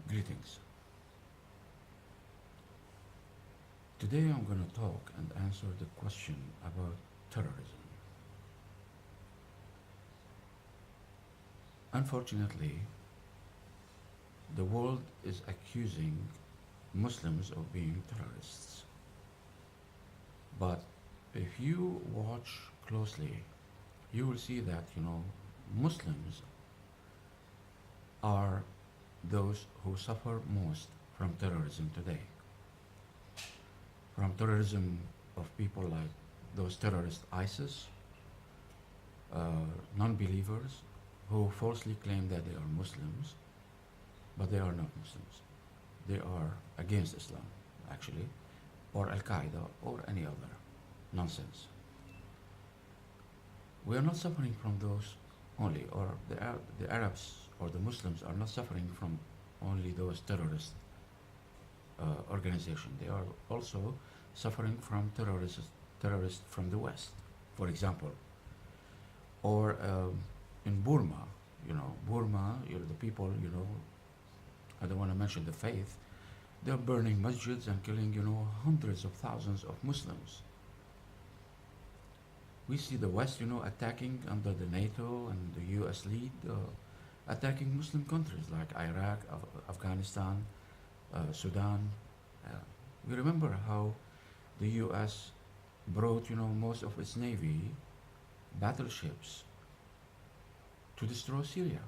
Greetings. Today I'm going to talk and answer the question about terrorism. Unfortunately, the world is accusing Muslims of being terrorists. But if you watch closely, you will see that, Muslims are those who suffer most from terrorism today. From terrorism of people like those terrorist ISIS, non-believers who falsely claim that they are Muslims, but they are not Muslims. They are against Islam, actually, or Al-Qaeda, or any other nonsense. We are not suffering from those only, or the Arabs or the Muslims are not suffering from only those terrorist organizations. They are also suffering from terrorists from the West, for example, or in Burma. Burma, the people, I don't want to mention the faith. They're burning masjids and killing, hundreds of thousands of Muslims. We see the West, attacking under the NATO and the U.S. lead, attacking Muslim countries like Iraq, Afghanistan, Sudan. We remember how the U.S. brought, most of its navy battleships to destroy Syria,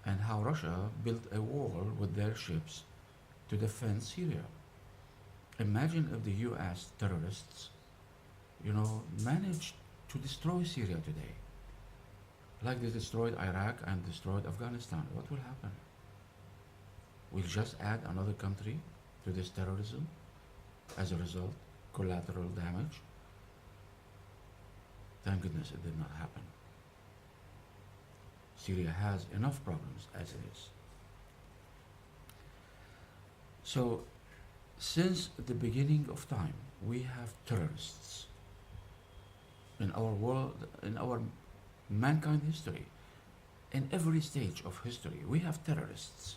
and how Russia built a wall with their ships to defend Syria. Imagine if the U.S. terrorists, managed to destroy Syria today, like they destroyed Iraq and destroyed Afghanistan. What will happen? We'll just add another country to this terrorism as a result, collateral damage. Thank goodness it did not happen. Syria has enough problems as it is. So, since the beginning of time, we have terrorists in our world, in our mankind history. In every stage of history, we have terrorists.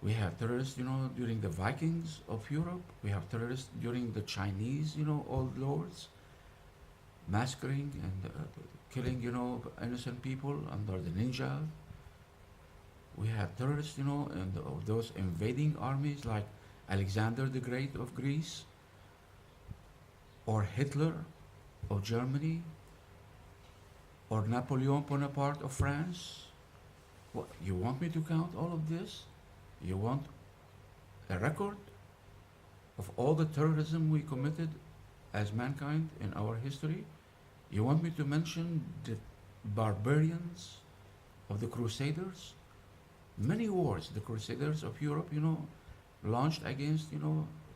We have terrorists, during the Vikings of Europe. We have terrorists during the Chinese, old lords, massacring and killing, innocent people under the ninja. We have terrorists, and those invading armies like Alexander the Great of Greece, or Hitler of Germany, or Napoleon Bonaparte of France. What, you want me to count all of this? You want a record of all the terrorism we committed as mankind in our history? You want me to mention the barbarians of the Crusaders? Many wars the Crusaders of Europe, launched against,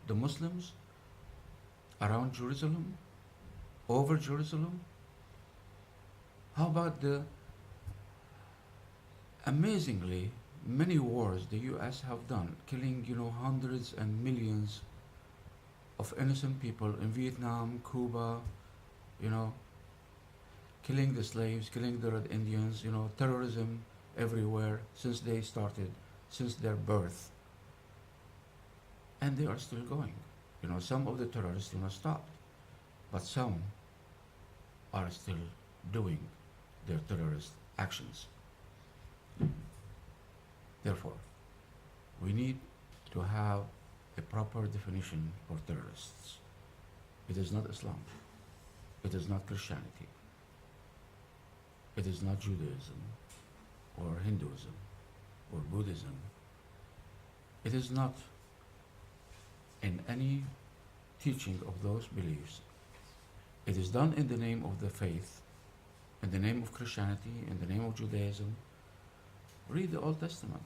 the Muslims around Jerusalem, over Jerusalem. How about the amazingly many wars the US have done, killing, hundreds and millions of innocent people in Vietnam, Cuba, killing the slaves, killing the Red Indians, terrorism everywhere since they started, since their birth. And they are still going. Some of the terrorists, stopped, but some are still doing their terrorist actions. Therefore, we need to have a proper definition for terrorists. It is not Islam. It is not Christianity. It is not Judaism or Hinduism or Buddhism. It is not in any teaching of those beliefs. It is done in the name of the faith, in the name of Christianity, in the name of Judaism. Read the Old Testament.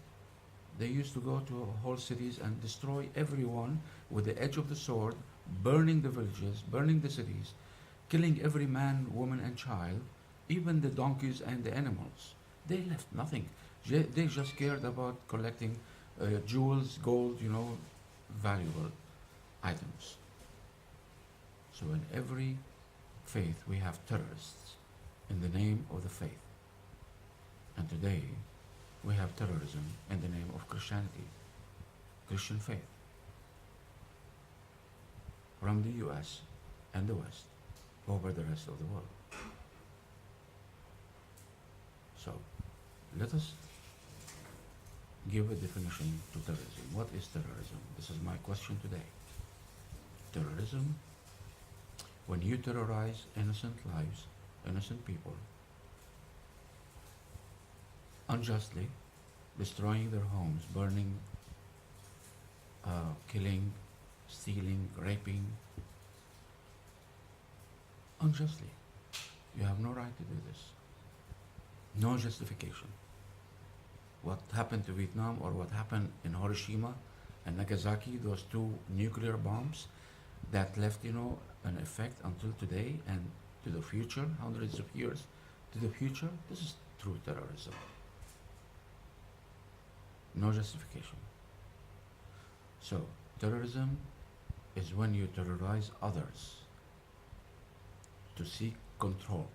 They used to go to whole cities and destroy everyone with the edge of the sword, burning the villages, burning the cities, killing every man, woman, and child, even the donkeys and the animals. They left nothing. They just cared about collecting jewels, gold, valuable items. So in every faith we have terrorists in the name of the faith. And today we have terrorism in the name of Christianity, Christian faith, from the US and the West over the rest of the world. So let us give a definition to terrorism. What is terrorism? This is my question today. Terrorism, when you terrorize innocent lives, innocent people, unjustly, destroying their homes, burning, killing, stealing, raping, unjustly. You have no right to do this. No justification. What happened to Vietnam or what happened in Hiroshima and Nagasaki, those two nuclear bombs that left, an effect until today and to the future, hundreds of years to the future, this is true terrorism. No justification. So, terrorism is when you terrorize others to seek control.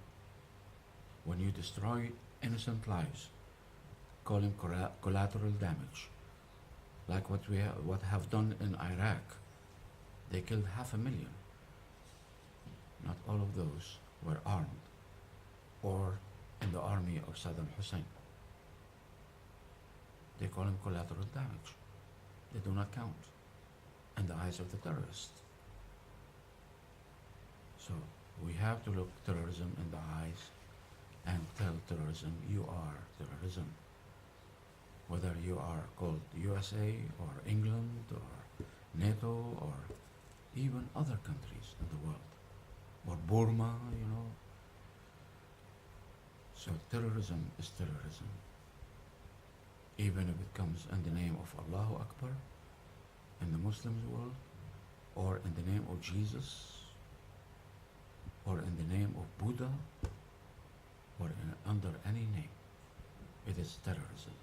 When you destroy innocent lives, calling collateral damage, like what have done in Iraq. They killed 500,000. Not all of those were armed or in the army of Saddam Hussein. They call them collateral damage. They do not count in the eyes of the terrorist. So we have to look terrorism in the eyes and tell terrorism, you are terrorism. Whether you are called USA or England or NATO or even other countries in the world, or Burma, So terrorism is terrorism. Even if it comes in the name of Allahu Akbar in the Muslim world, or in the name of Jesus, or in the name of Buddha, or under any name, it is terrorism.